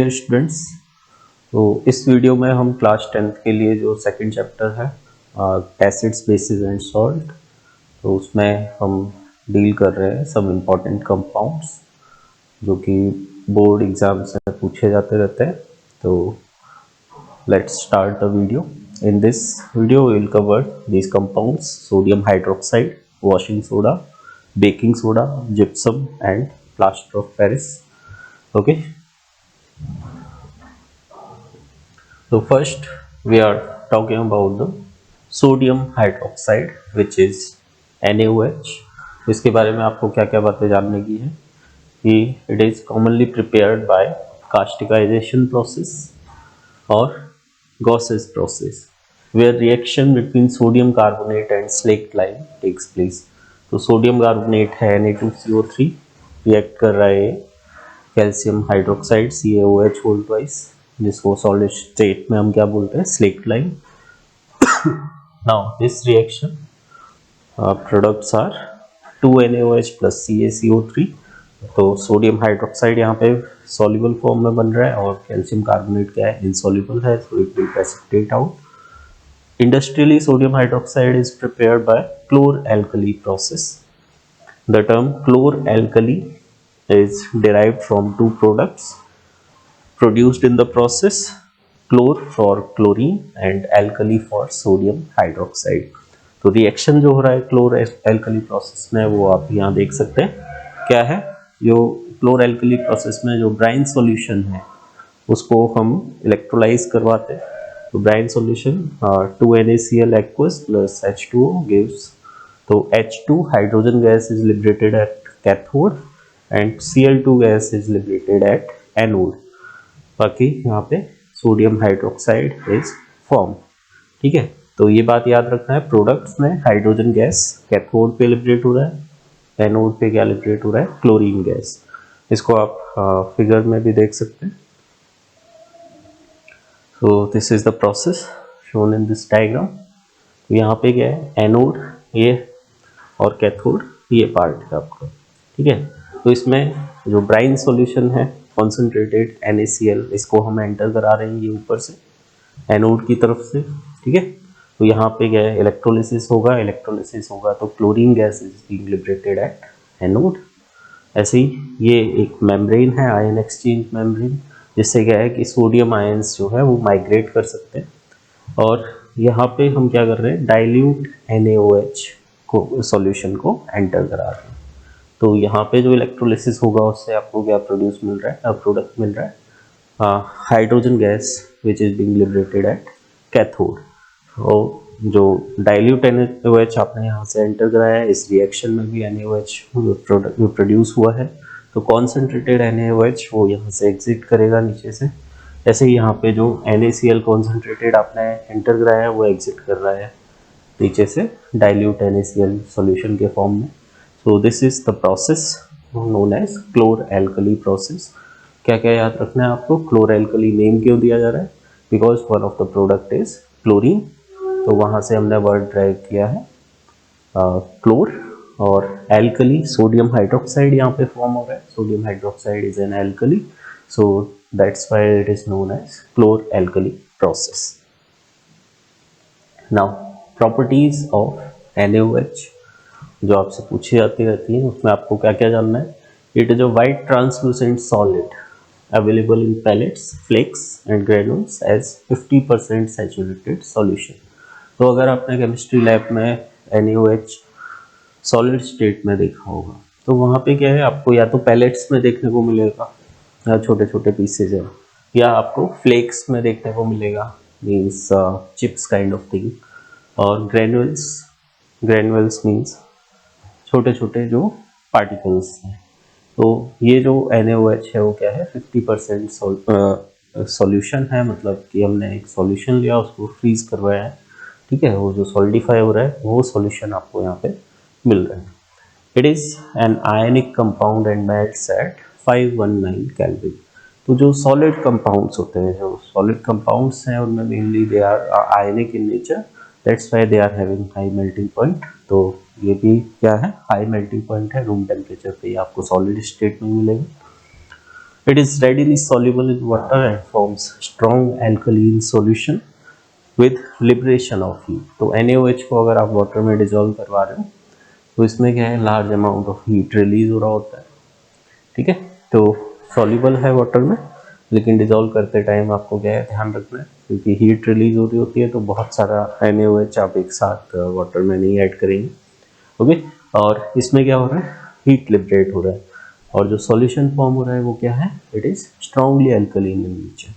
Dear students, तो इस video में हम क्लास 10th के लिए जो सेकंड चैप्टर है एसिड्स बेसिस एंड सॉल्ट, तो उसमें हम डील कर रहे हैं सब इम्पोर्टेंट कंपाउंड्स जो कि बोर्ड एग्जाम से पूछे जाते रहते हैं। तो let's start the video. In this video we will cover these compounds: sodium hydroxide, washing soda, baking soda, gypsum and plaster of Paris. Okay. So first we are talking about the sodium hydroxide which is NaOH। इसके बारे में आपको क्या क्या बातें जानने की है कि it is commonly prepared by casticization process or Gauss's process where reaction between sodium carbonate and slaked lime takes place। तो सोडियम कार्बोनेट है Na2CO3 रिएक्ट कर रहा है calcium hydroxide CaOH whole twice, जिसको सॉलिड स्टेट में हम क्या बोलते हैं, slaked lime. Now this reaction products are 2NaOH plus CaCO3। तो सोडियम हाइड्रोक्साइड यहाँ पे सॉल्युबल फॉर्म में बन रहा है और कैल्शियम कार्बोनेट क्या है, इनसॉल्युबल है, so it will precipitate out। Industrially, sodium hydroxide is prepared by chlor-alkali process। The term chlor-alkali is derived from two products produced in the process: chlor for chlorine and alkali for sodium hydroxide। तो reaction जो हो रहा है क्लोर alkali process में वो आप यहाँ देख सकते हैं क्या है। जो क्लोर एल्कली प्रोसेस में जो ब्राइन सॉल्यूशन है उसको हम इलेक्ट्रोलाइज करवाते हैं। तो brine solution 2NaCl aqueous plus H2O gives, तो H2 hydrogen gas is liberated at cathode and Cl2 gas is liberated at anode. बाकी यहाँ पे सोडियम हाइड्रोक्साइड इज फॉर्म। ठीक है, तो ये बात याद रखना है, प्रोडक्ट्स में हाइड्रोजन गैस कैथोड पे लिबरेट हो रहा है, एनोड पे क्या लिबरेट हो रहा है, क्लोरीन गैस। इसको आप फिगर में भी देख सकते हैं। सो this is the process shown in this diagram. यहाँ पे क्या है, एनोड ये और कैथोड ये पार्ट है आपका। ठीक है, तो इसमें जो ब्राइन सॉल्यूशन है कॉन्सेंट्रेटेड NaCl, इसको हम एंटर करा रहे हैं ये ऊपर से एनोड की तरफ से। ठीक है, तो यहाँ पे क्या है, इलेक्ट्रोलिसिस होगा तो chlorine gas is being liberated at anode. ऐसे ही ये एक मेम्ब्रेन है, आयन एक्सचेंज मेम्ब्रेन, जिससे क्या है कि सोडियम आयंस जो है वो माइग्रेट कर सकते हैं। और यहाँ पे हम क्या कर रहे हैं, डाइल्यूट NaOH को सॉल्यूशन को एंटर करा रहे हैं। तो यहाँ पे जो इलेक्ट्रोलिसिस होगा उससे आपको क्या प्रोड्यूस मिल रहा है, प्रोडक्ट मिल रहा है hydrogen gas which is being liberated at cathode. तो जो डाइल्यूट NaOH आपने यहाँ से एंटर कराया है, इस रिएक्शन में भी NaOH प्रोडक्ट प्रोड्यूस हुआ है, तो कॉन्सेंट्रेटेड NaOH वो यहाँ से एग्जिट करेगा नीचे से। ऐसे ही यहाँ पे जो NaCl कॉन्सेंट्रेटेड आपने एंटर कराया है वो एग्जिट कर रहा है नीचे से डाइल्यूट NaCl सॉल्यूशन के फॉर्म में। So this is the process known as chlor alkali process. क्या क्या याद रखना है आपको, क्लोर एल्कली नेम क्यों दिया जा रहा है, because one of the product is chlorine, तो वहां से हमने वर्ड ड्राइव किया है क्लोर। और एल्कली सोडियम हाइड्रोक्साइड यहाँ पे फॉर्म हो रहा है, sodium hydroxide is an alkali, so that's why it is known as chlor alkali process. Now properties of NaOH जो आपसे पूछी जाती रहती है, उसमें आपको क्या क्या जानना है। It is a white translucent solid available in pellets, flakes and granules as 50% saturated solution. तो अगर आपने केमिस्ट्री लैब में NaOH सॉलिड स्टेट में देखा होगा तो वहाँ पे क्या है, आपको या तो पैलेट्स में देखने को मिलेगा या छोटे छोटे पीसेज है, या आपको फ्लेक्स में देखने को मिलेगा, means chips kind of thing, और ग्रेनुअल्स मीन्स छोटे छोटे जो पार्टिकल्स हैं। तो ये जो NaOH है वो क्या है, 50% सॉल्यूशन है, मतलब कि हमने एक सॉल्यूशन लिया उसको फ्रीज करवाया है। ठीक है, वो जो सॉलिडिफाई हो रहा है वो सॉल्यूशन आपको यहाँ पे मिल रहा है। It is an ionic compound and melts at 519 kelvin. तो जो सॉलिड कंपाउंड्स होते हैं, जो सॉलिड कंपाउंड्स हैं उनमें mainly they are ionic in nature, that's why they are having high melting point. तो ये भी क्या है, हाई मेल्टिंग पॉइंट है, रूम टेम्परेचर पे आपको सॉलिड स्टेट में मिलेगा। It is readily soluble in water and forms strong alkaline solution with liberation of heat. तो NaOH को अगर आप वाटर में डिजोल्व करवा रहे हो तो इसमें क्या है, large amount of heat release हो रहा होता है, ठीक है। तो सॉल्युबल है वाटर में, लेकिन डिजोल्व करते टाइम आपको क्या है ध्यान रखना है, क्योंकि हीट रिलीज हो रही होती है तो बहुत सारा NaOH आप एक साथ वाटर में नहीं ऐड करेंगे, ओके। और इसमें क्या हो रहा है, हीट लिबरेट हो रहा है, और जो सॉल्यूशन फॉर्म हो रहा है वो क्या है, it is strongly alkaline in nature,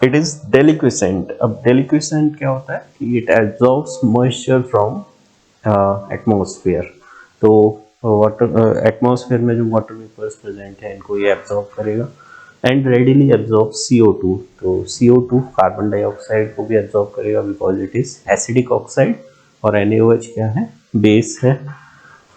it is deliquescent. अब डेलिक्विसेंट क्या होता है कि it absorbs moisture from atmosphere. तो वाटर एटमॉस्फेयर में जो वाटर वेपर्स प्रेजेंट है इनको ये एब्जॉर्ब करेगा एंड रेडिली एब्जॉर्ब CO2। तो CO2 कार्बन डाइऑक्साइड को भी एब्जॉर्ब करेगा because it is acidic oxide, और NaOH क्या है, बेस है।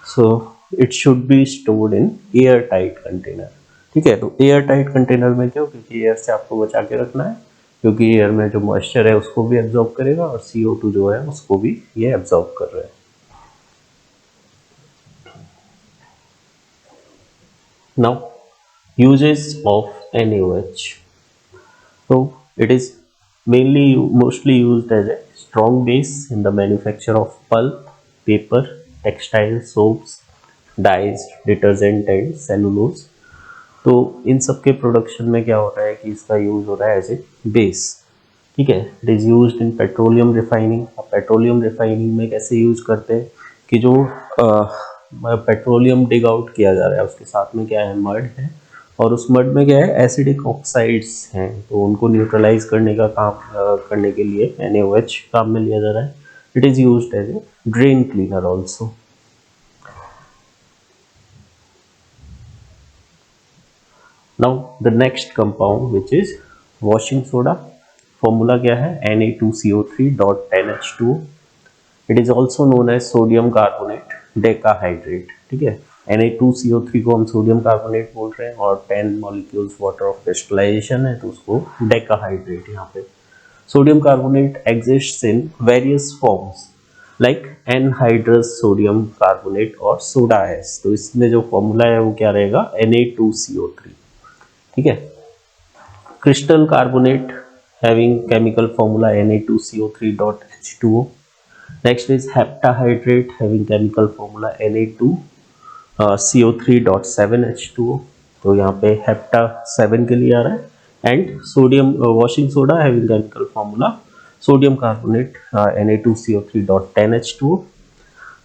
So it should be stored in air tight container, ठीक है। तो एयर टाइट कंटेनर में क्यों, क्योंकि एयर से आपको बचा के रखना है, क्योंकि एयर में जो मॉइस्चर है उसको भी एब्जॉर्ब करेगा और CO2 जो है उसको भी ये एब्जॉर्ब कर रहा है। Now, uses of NaOH. So it is mostly used as a strong base in the manufacture of pulp, paper, textile, soaps, dyes, detergent and cellulose. तो इन सब के प्रोडक्शन में क्या हो रहा है कि इसका यूज हो रहा है एज ए बेस, ठीक है। It is used in petroleum refining. अब पेट्रोलियम रिफाइनिंग में कैसे यूज करते हैं कि जो पेट्रोलियम डिग आउट किया जा रहा है उसके साथ में क्या है, मड है, और उस मड में क्या है, एसिडिक ऑक्साइड्स हैं, तो उनको न्यूट्रलाइज करने का काम करने के लिए NaOH काम में लिया जा रहा है। It is used as a drain cleaner also. Now the next compound which is washing soda, formula क्या है, Na2CO3.10H2O। It is also known as sodium carbonate decahydrate, ठीक है। Na2CO3 को हम सोडियम कार्बोनेट बोल रहे हैं और 10 मॉलिक्यूल्स वाटर ऑफ क्रिस्टलाइजेशन है तो उसको डेकाहाइड्रेट। यहाँ पे sodium carbonate exists in various forms like anhydrous sodium carbonate और सोडा एस। तो इसमें जो फॉर्मूला है वो क्या रहेगा, Na2CO3, ठीक है। Crystal carbonate having chemical formula Na2CO3.H2O. Next is heptahydrate having chemical formula Na2CO3.7H2O। तो यहाँ पे हेप्टा 7 के लिए आ रहा है and sodium washing soda having chemical formula sodium carbonate Na2CO3.10H2O।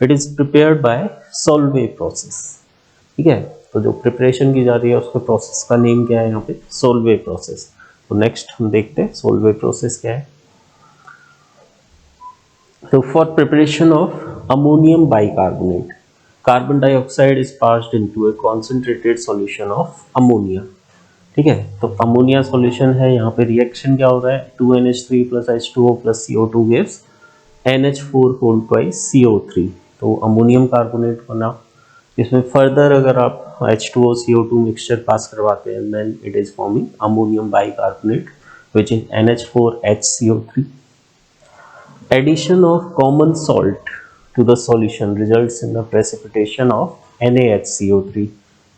It is prepared by Solvay process, ठीक है। तो जो प्रिपरेशन की जा रही है उसके प्रोसेस का नेम क्या है यहाँ पे, सोल्वे प्रोसेस। तो नेक्स्ट हम देखते हैं सोल्वे प्रोसेस क्या है। तो for preparation of ammonium bicarbonate, carbon dioxide is passed into A concentrated solution of ammonia, ठीक है। तो अमोनिया सॉल्यूशन है, यहाँ पे रिएक्शन क्या हो रहा है, 2NH3 plus H2O plus CO2 gives NH4 whole twice CO3। तो अमोनियम कार्बोनेट बना। इसमें फर्दर अगर आप H2O CO2 मिक्सचर पास करवाते हैं then it is forming ammonium bicarbonate which is NH4HCO3। Addition of common salt to the solution results in the precipitation of NaHCO3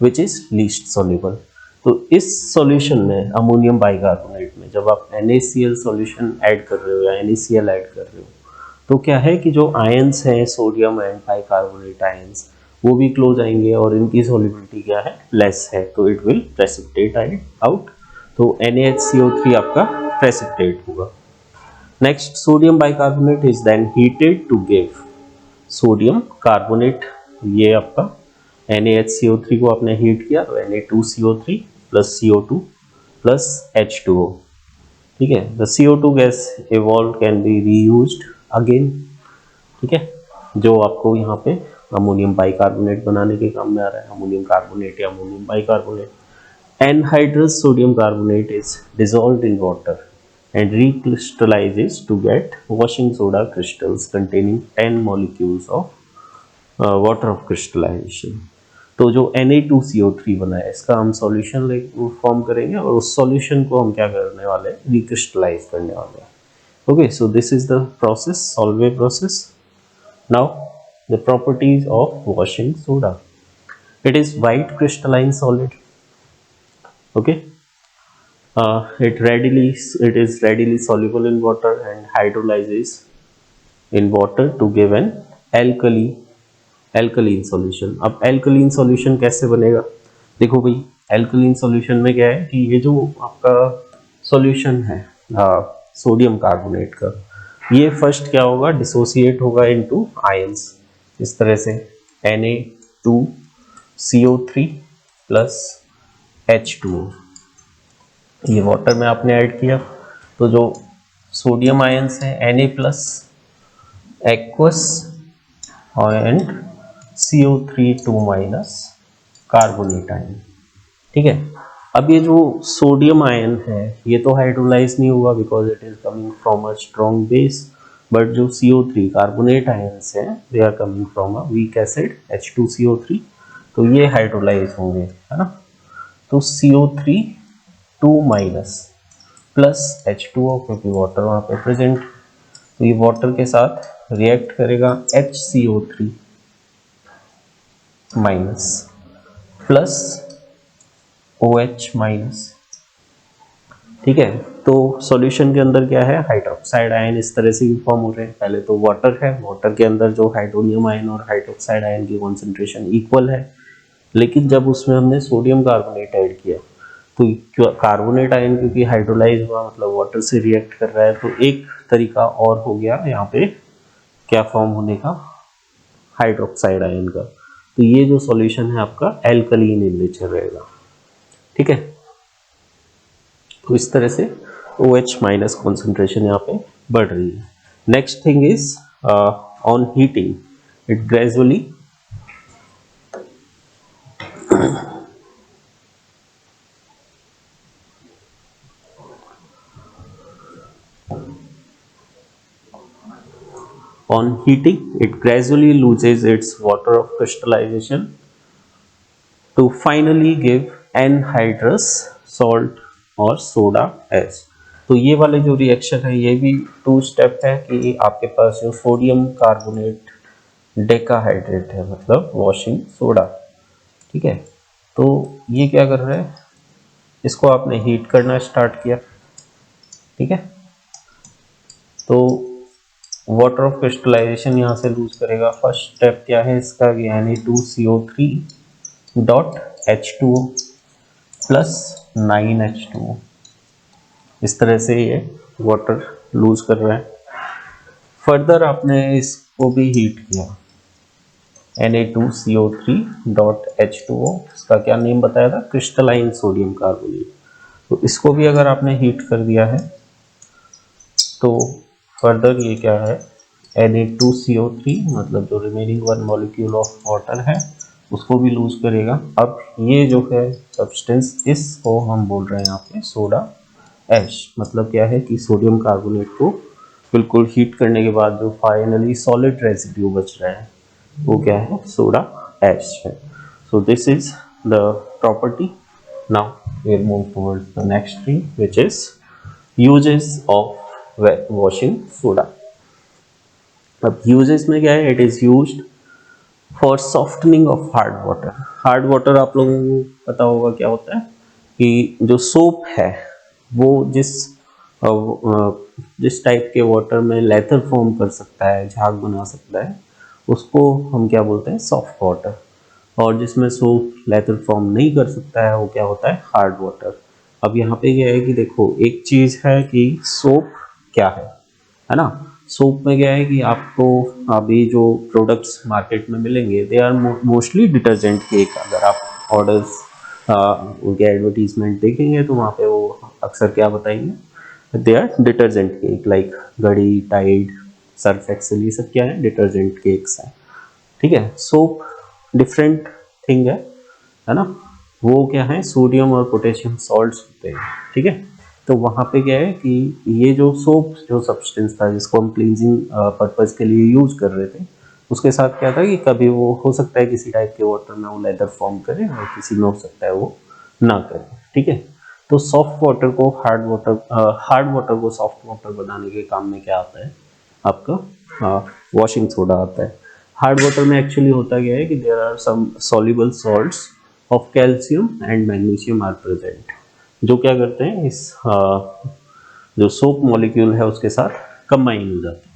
which is least soluble। तो इस solution में ammonium bicarbonate में जब आप NaCl solution add कर रहे हो या NaCl ऐड कर रहे हो तो क्या है कि जो आयंस हैं सोडियम एंड बाइकार्बोनेट आयंस वो भी क्लोज आएंगे और इनकी सॉल्युबिलिटी क्या है, लेस है, तो इट विल प्रेसिपिटेट आउट। तो NaHCO3 आपका प्रेसिपिटेट होगा। Next sodium bicarbonate is then heated to give sodium carbonate. ये आपका NaHCO3 को आपने हीट किया तो Na2CO3 plus CO2 plus H2O, ठीक है। The CO2 gas evolve can be reused again, ठीक है, जो आपको यहाँ पे अमोनियम बाइकार्बोनेट बनाने के काम में आ रहा है, अमोनियम कार्बोनेट या ammonium bicarbonate. Anhydrous sodium carbonate is dissolved in water and recrystallizes to get washing soda crystals containing 10 molecules of water of crystallization। तो जो Na2CO3 बना है इसका हम सॉल्यूशन फॉर्म करेंगे और उस सॉल्यूशन को हम क्या करने वाले हैं, रिक्रिस्टलाइज करने वाले हैं। Okay, so this is the process, Solvay process. Now the properties of washing soda, it is white crystalline solid, Okay. It is readily soluble in water and hydrolyzes in water to give an alkali alkaline solution. अब alkaline solution कैसे बनेगा? देखो भाई, alkaline solution में क्या है कि ये जो आपका सॉल्यूशन है सोडियम कार्बोनेट का, ये फर्स्ट क्या होगा, डिसोसिएट होगा इनटू आयंस। इस तरह से Na2CO3 प्लस H2O, ये वाटर में आपने ऐड किया तो जो सोडियम आयंस है Na plus aqueous and CO3 2 minus carbonate ion. ठीक है। अब ये जो सोडियम आयन है ये तो हाइड्रोलाइज नहीं होगा because it is coming from a strong base, but जो CO3 कार्बोनेट आयंस हैं they are coming from a weak acid H2CO3, तो ये हाइड्रोलाइज होंगे, है ना। तो CO3 2 माइनस प्लस H2O, क्योंकि वाटर वहाँ पे प्रेजेंट, तो ये वाटर के साथ रिएक्ट करेगा HCO3 minus plus OH minus. ठीक है। तो सॉल्यूशन के अंदर क्या है, हाइड्रोक्साइड आयन इस तरह से भी फॉर्म हो रहे हैं। पहले तो वाटर है, वाटर के अंदर जो हाइड्रोनियम आयन और हाइड्रोक्साइड आयन की कॉन्सेंट्रेशन इक्वल है, लेकिन जब उसमें हमने सोडियम कार्बोनेट ऐड किया तो कार्बोनेट आयन क्योंकि हाइड्रोलाइज हुआ मतलब वाटर से रिएक्ट कर रहा है, तो एक तरीका और हो गया यहाँ पे क्या फॉर्म होने का, हाइड्रोक्साइड आयन का। तो ये जो सॉल्यूशन है आपका एल्कलीन इन नेचर रहेगा। ठीक है। तो इस तरह से OH माइनस कॉन्सेंट्रेशन यहाँ पे बढ़ रही है। Next thing is on heating it gradually on heating it gradually loses its water of crystallization to finally give anhydrous salt और सोडा एच। तो ये वाले जो रिएक्शन है ये भी टू स्टेप है कि आपके पास जो सोडियम कार्बोनेट डेकाहाइड्रेट है मतलब वॉशिंग सोडा। ठीक है। तो ये क्या कर रहा है, इसको आपने हीट करना स्टार्ट किया। ठीक है। तो वाटर ऑफ क्रिस्टलाइजेशन यहाँ से लूज करेगा। फर्स्ट स्टेप क्या है इसका, Na2CO3 dot H2O plus 9H2O, इस तरह से ये वाटर लूज कर रहा है। फर्दर आपने इसको भी हीट किया, Na2CO3 डॉट H2O, इसका क्या नेम बताया था, क्रिस्टलाइन सोडियम कार्बोनेट। तो इसको भी अगर आपने हीट कर दिया है तो फर्दर ये क्या है, Na2CO3 मतलब जो remaining one molecule of water है उसको भी लूज करेगा। अब ये जो है सब्सटेंस, इसको हम बोल रहे हैं यहाँ पे सोडा ऐश। मतलब क्या है कि सोडियम कार्बोनेट को बिल्कुल हीट करने के बाद जो फाइनली सॉलिड रेसिड्यू बच रहा है वो क्या है, सोडा ऐश है। So this is the property. Now we will move towards the next thing which is uses of washing soda. अब यूजेस में क्या है, it is used for softening of hard water. Hard water आप लोगों को पता होगा क्या होता है कि जो सोप है वो जिस टाइप के वाटर में लेथर फॉर्म कर सकता है, झाग बना सकता है, उसको हम क्या बोलते हैं, सॉफ्ट वाटर। और जिसमें सोप लेथर फॉर्म नहीं कर सकता है वो क्या होता है, हार्ड वाटर। अब यहाँ पे क्या है कि देखो, एक चीज है कि सोप क्या है ना। सोप में क्या है कि आपको अभी जो प्रोडक्ट्स मार्केट में मिलेंगे they are mostly detergent cake. अगर आप ऑर्डर्स उनके एडवर्टीजमेंट देखेंगे तो वहाँ पे वो अक्सर क्या बताएंगे, they are detergent cake like Ghadi, Tide, Surf Excel, ये सब क्या है, डिटर्जेंट केक्स हैं। ठीक है। सोप डिफरेंट थिंग है ना। वो क्या है, सोडियम और पोटेशियम सॉल्ट्स होते हैं। ठीक है। तो वहाँ पे क्या है कि ये जो सोप जो सब्सटेंस था जिसको हम क्लींजिंग पर्पज के लिए यूज कर रहे थे, उसके साथ क्या था कि कभी वो हो सकता है किसी टाइप के वाटर में वो लेदर फॉर्म करे और किसी में हो सकता है वो ना करे। ठीक है। तो सॉफ्ट वाटर को हार्ड वाटर को सॉफ्ट वाटर बनाने के काम में क्या आता है, आपका वॉशिंग सोडा आता है। हार्ड वाटर में एक्चुअली होता क्या है कि there are some soluble salts of calcium and magnesium are present. जो क्या करते हैं इस जो सोप मॉलिक्यूल है उसके साथ कंबाइन हो जाते हैं।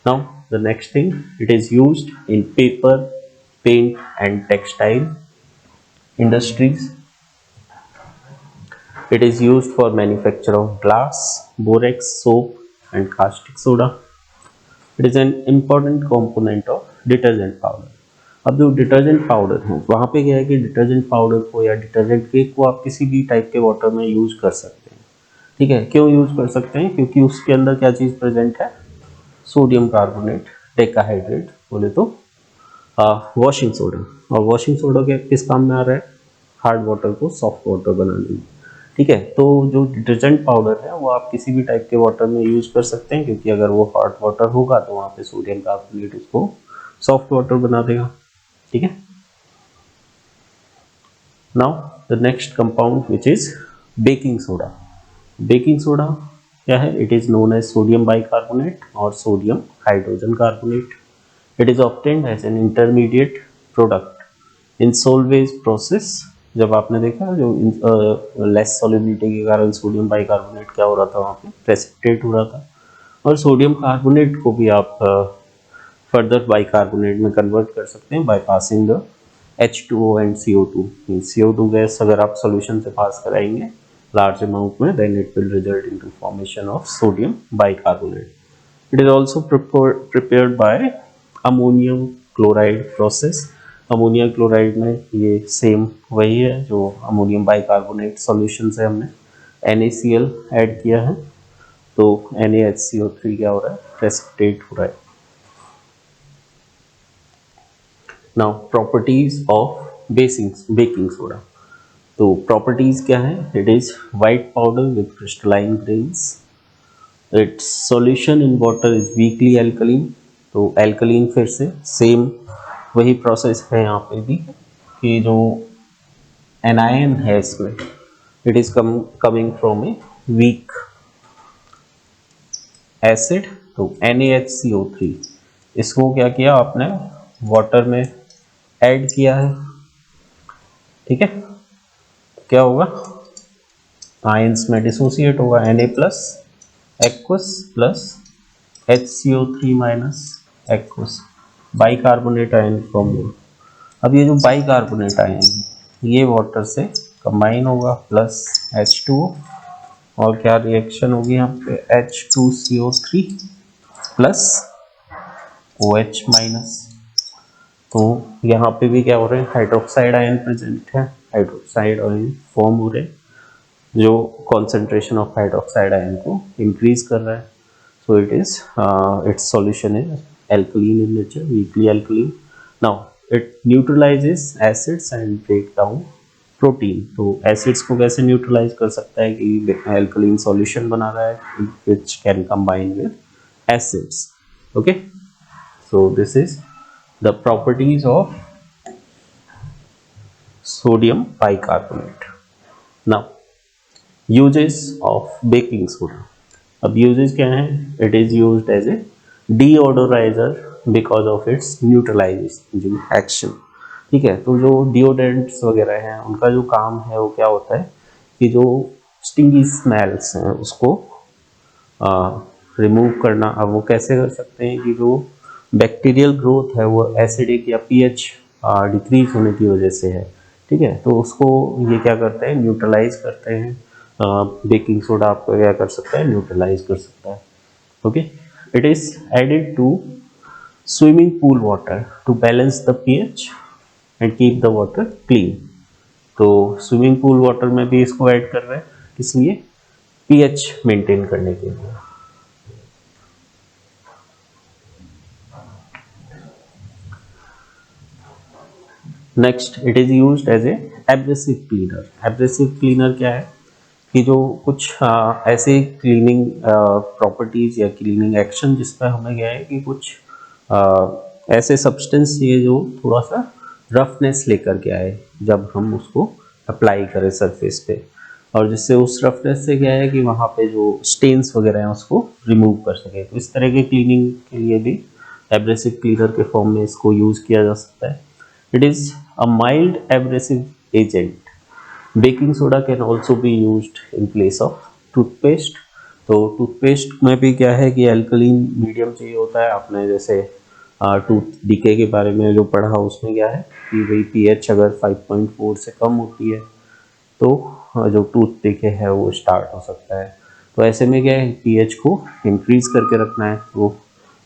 Now the next thing, it is used in paper, paint and textile industries. It is used for manufacture of glass, borax, soap and caustic soda. It is an important component of detergent powder. अब जो detergent powder है वहाँ पे क्या है कि detergent powder को या डिटर्जेंट केक को आप किसी भी टाइप के वाटर में यूज कर सकते हैं. ठीक है, क्यों यूज कर सकते हैं? क्योंकि उसके अंदर क्या चीज़ प्रेजेंट है? सोडियम कार्बोनेट टेकाहाइड्रेट, बोले तो वॉशिंग सोडा. और वॉशिंग सोडा के किस काम में आ रहा है? हार्ड वाटर को सॉफ्ट वाटर बनाने में. ठीक है, तो जो डिटर्जेंट पाउडर है वो आप किसी भी टाइप के वाटर में यूज कर सकते हैं, क्योंकि अगर वो हार्ड वाटर होगा तो वहाँ पे सोडियम कार्बोनेट उसको सॉफ्ट वाटर बना देगा. ठीक है. Now the next compound which is baking soda. Baking soda क्या है? It is known as sodium bicarbonate or sodium hydrogen carbonate. It is obtained as an intermediate product in Solvay's process. जब आपने देखा जो लेस सॉल्युबिलिटी के कारण sodium bicarbonate क्या हो रहा था, वहाँ पे प्रेसिपिटेट हो रहा था. और सोडियम कार्बोनेट को भी आप फर्दर बाइकार्बोनेट में कन्वर्ट कर सकते हैं by passing the H2O and CO2. CO2 gas अगर आप सोल्यूशन से पास कराएंगे large amount में, then it will result into formation of sodium bicarbonate. It is also prepared by ammonium chloride process. Ammonia chloride में ये सेम वही है जो अमोनियम बाइकार्बोनेट सॉल्यूशन से हमने NaCl ऐड किया है, तो NaHCO3 क्या हो रहा है? प्रेसिपिटेट हो रहा है. Now properties of baking soda. तो प्रॉपर्टीज क्या है? It is white powder with crystalline grains. It's solution in water is weekly alkaline. तो एल्कलीन फिर से सेम वही प्रोसेस है यहाँ पे भी कि जो एनायन है इसमें it is coming from a weak acid. तो NaHCO3 इसको क्या किया आपने? वाटर में ऐड किया है. ठीक है, क्या होगा? आयंस में डिसोसिएट होगा. Na plus aqueous plus HCO3 minus aqueous, bicarbonate ion form होगा. अब ये जो बाइकार्बोनेट आयन ये वाटर से कंबाइन होगा प्लस H2O, और क्या रिएक्शन होगी यहाँ पे? H2CO3 plus OH minus. तो यहाँ पे भी क्या हो रहा है? हाइड्रोक्साइड आयन प्रेजेंट है. हाइड्रोक्साइड आयन फॉर्म हो रहे जो कॉन्सेंट्रेशन ऑफ हाइड्रोक्साइड आयन को इंक्रीज कर रहा है. So it is it's solution is alkaline in nature, weakly alkaline. Now it neutralizes acids and break down protein. तो acids को कैसे न्यूट्रलाइज कर सकता है कि alkaline solution बना रहा है which can combine with acids. Okay, so this is the properties of sodium bicarbonate. Now uses of baking soda. अब यूजेज क्या है? It is used as a deodorizer because of its neutralising action. ठीक है, तो जो deodorants वगैरह हैं उनका जो काम है वो क्या होता है कि जो स्टिंगी स्मेल्स हैं उसको रिमूव करना. अब वो कैसे कर सकते हैं कि जो बैक्टीरियल ग्रोथ है वो एसिडिक या pH डिक्रीज होने की वजह से है. ठीक है, तो उसको ये क्या करते हैं? न्यूट्रलाइज करते हैं. बेकिंग सोडा आपको क्या कर सकता है? न्यूट्रलाइज कर सकता है. Okay, it is added to swimming pool water to balance the pH and keep the water clean. तो स्विमिंग पूल वाटर में भी इसको ऐड कर रहे हैं, इसलिए pH मेंटेन करने के लिए. Next, it is used as a abrasive cleaner. Abrasive cleaner क्या है कि जो कुछ ऐसे क्लीनिंग प्रॉपर्टीज या क्लीनिंग एक्शन जिसमें हमें क्या है कि कुछ ऐसे सब्सटेंस चाहिए जो थोड़ा सा रफनेस लेकर के आए जब हम उसको अप्लाई करें सरफेस पे, और जिससे उस रफनेस से क्या है कि वहाँ पे जो स्टेन्स वगैरह हैं उसको रिमूव कर सके. तो इस तरह के क्लीनिंग के लिए भी एब्रेसिव क्लीनर के फॉर्म में इसको यूज़ किया जा सकता है. It is a mild abrasive agent baking soda can also be used in place of toothpaste. तो टूथपेस्ट में भी क्या है कि अल्कलीन मीडियम चाहिए होता है। आपने जैसे टूथ डीके के बारे में जो पढ़ा उसमें क्या है कि भाई पीएच अगर 5.4 से कम होती है तो जो टूथ डीके है वो स्टार्ट हो सकता है। तो ऐसे में क्या है पीएच को इंक्रीज करके रखना है। तो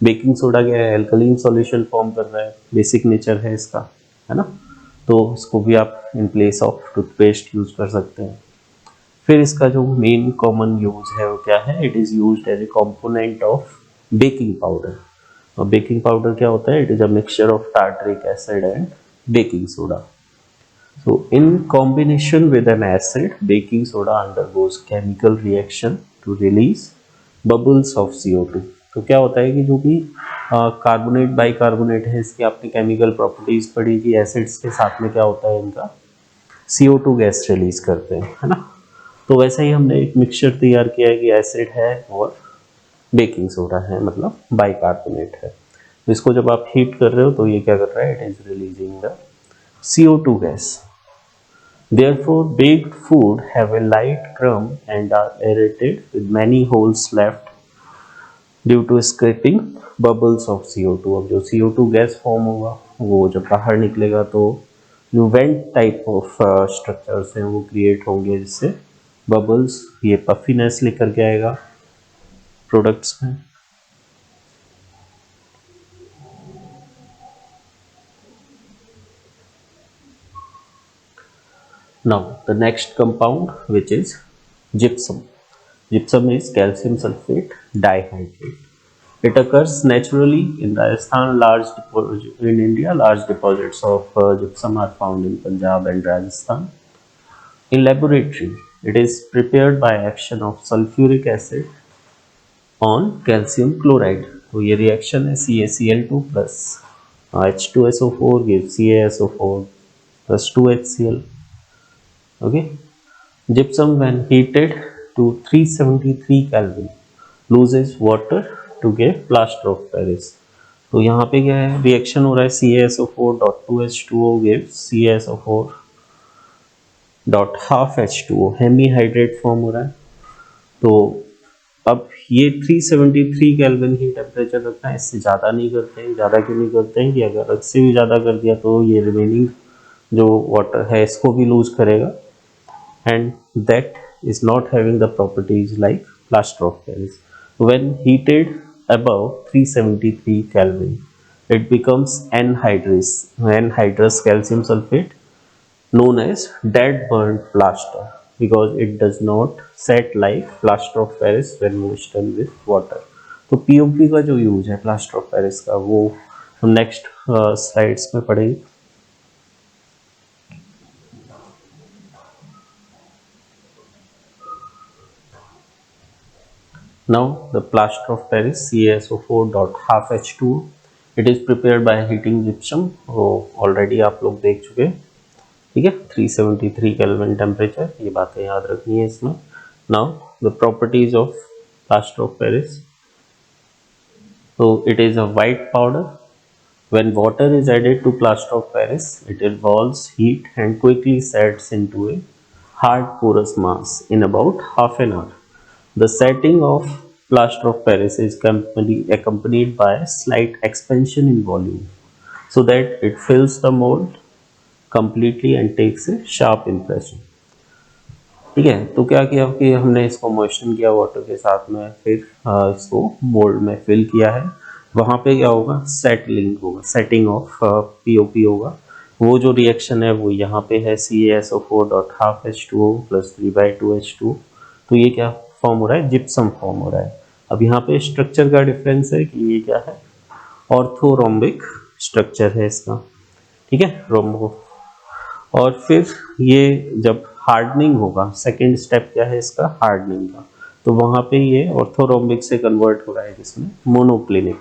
बेकिंग सोडा क्या है अल्कलीन सॉल्यूशन फॉर्म कर रहा है, बेसिक नेचर है इसका, है ना। तो इसको भी आप in place of toothpaste use कर सकते हैं। फिर इसका जो मेन कॉमन यूज है वो क्या है, it is used as a component of baking powder. और बेकिंग पाउडर क्या होता है, it is a mixture of tartaric acid and baking soda. So in combination with an acid, baking soda undergoes chemical reaction to release bubbles of CO2। तो क्या होता है कि जो भी कार्बोनेट बाइकार्बोनेट है इसकी आपने केमिकल प्रॉपर्टीज पढ़ी कि एसिड्स के साथ में क्या होता है इनका CO2 गैस रिलीज करते हैं, है ना। तो वैसा ही हमने एक मिक्सचर तैयार किया है कि एसिड है और बेकिंग सोडा है, मतलब बाइकार्बोनेट है। तो इसको जब आप हीट कर रहे हो तो ये क्या कर रहा है, it is releasing the CO2 gas. Therefore, baked food have a light crumb and are aerated with many holes left due to escaping bubbles of CO2। अब जो CO2 गैस फॉर्म होगा वो जब बाहर निकलेगा तो जो वेंट टाइप ऑफ स्ट्रक्चर्स हैं वो क्रिएट होंगे जिससे बबल्स ये पफीनेस लेकर के आएगा प्रोडक्ट्स में। Now the next compound which is gypsum. Gypsum is calcium sulfate dihydrate. It occurs naturally in Rajasthan. In India, large deposits of gypsum are found in Punjab and Rajasthan. In laboratory, it is prepared by action of sulfuric acid on calcium chloride। तो ये reaction है CaCl2 plus H2SO4 gives CaSO4 plus 2HCl। Okay, gypsum when heated to 373 Kelvin loses water to get plaster of Paris। तो यहाँ पे क्या है reaction हो रहा है CaSO4.2H2O gives CaSO4 dot half H2O hemihydrate form हो रहा है। तो अब ये 373 केल्विन ही टेम्परेचर रखना है, इससे ज़्यादा नहीं करते हैं। ज़्यादा क्यों नहीं करते हैं कि अगर इससे भी ज़्यादा कर दिया तो ये रिमेनिंग जो वाटर है इसको भी लूज करेगा and that is not having the properties like plaster of Paris। When heated above 373 Kelvin, it becomes anhydrous calcium sulfate known as dead burnt plaster because it does not set like plaster of Paris when moistened with water। तो POP का जो use है plaster of Paris का वो हम next slides में पढ़ेंगे। Now the plaster of Paris CaSO4 dot half H2O, it is prepared by heating gypsum। वो ऑलरेडी आप लोग देख चुके हैं, ठीक है। 373 केल्विन टेम्परेचर, ये बातें याद रखनी है इसमें। Now the properties of plaster of Paris. तो it is a white powder. When water is added to plaster of Paris, it involves heat and quickly sets into a hard porous mass in about half an hour। The setting of plaster of Paris is accompanied by a slight expansion in volume so that it fills the mold completely and takes a sharp impression। ठीक है, तो क्या किया कि हमने इसको मॉइस्चन किया water के साथ में, फिर इसको मोल्ड में फिल किया है। वहाँ पे क्या होगा, सेटलिंग होगा, सेटिंग ऑफ पीओपी होगा। वो जो रिएक्शन है वो यहाँ पे है CaSO4 dot half H2O plus 3/2H2। तो ये क्या फॉर्म हो रहा है, जिप्सम फॉर्म हो रहा है। अब यहाँ पे स्ट्रक्चर का डिफरेंस है कि ये क्या है, ऑर्थोरोम्बिक स्ट्रक्चर है इसका, ठीक है, रोम्बो। और फिर ये जब हार्डनिंग होगा, सेकेंड स्टेप क्या है इसका, हार्डनिंग का, तो वहाँ पे ये ऑर्थोरोम्बिक से कन्वर्ट हो रहा है जिसमें मोनोक्लिनिक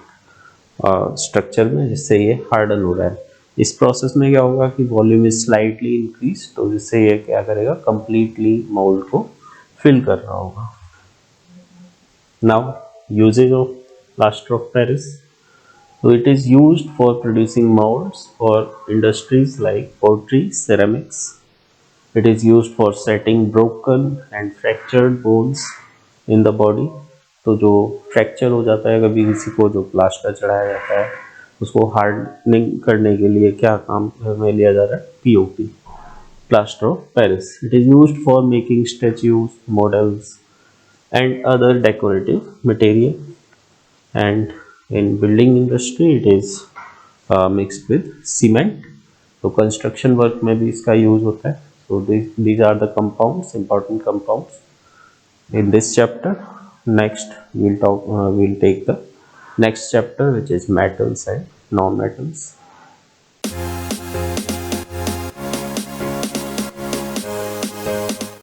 स्ट्रक्चर में, जिससे ये हार्डन हो रहा है। इस प्रोसेस में क्या होगा कि वॉल्यूम इज स्लाइटली इंक्रीज, तो जिससे ये क्या करेगा, कंप्लीटली मोल्ड को फिल कर रहा होगा। Now uses of plaster of Paris. So it is used for producing molds for industries like pottery, ceramics, It is used for setting broken and fractured bones in the body. तो जो fracture हो जाता है कभी किसी को, जो plaster चढ़ाया जाता है, उसको हार्डनिंग करने के लिए क्या काम में लिया जा रहा है? POP, plaster of Paris. It is used for making statues, models, and other decorative material. And in building industry, it is mixed with cement. तो कंस्ट्रक्शन वर्क में भी इसका यूज होता है. So these are the compounds, important compounds in this chapter. Next we'll take the next chapter, which is metals and non-metals.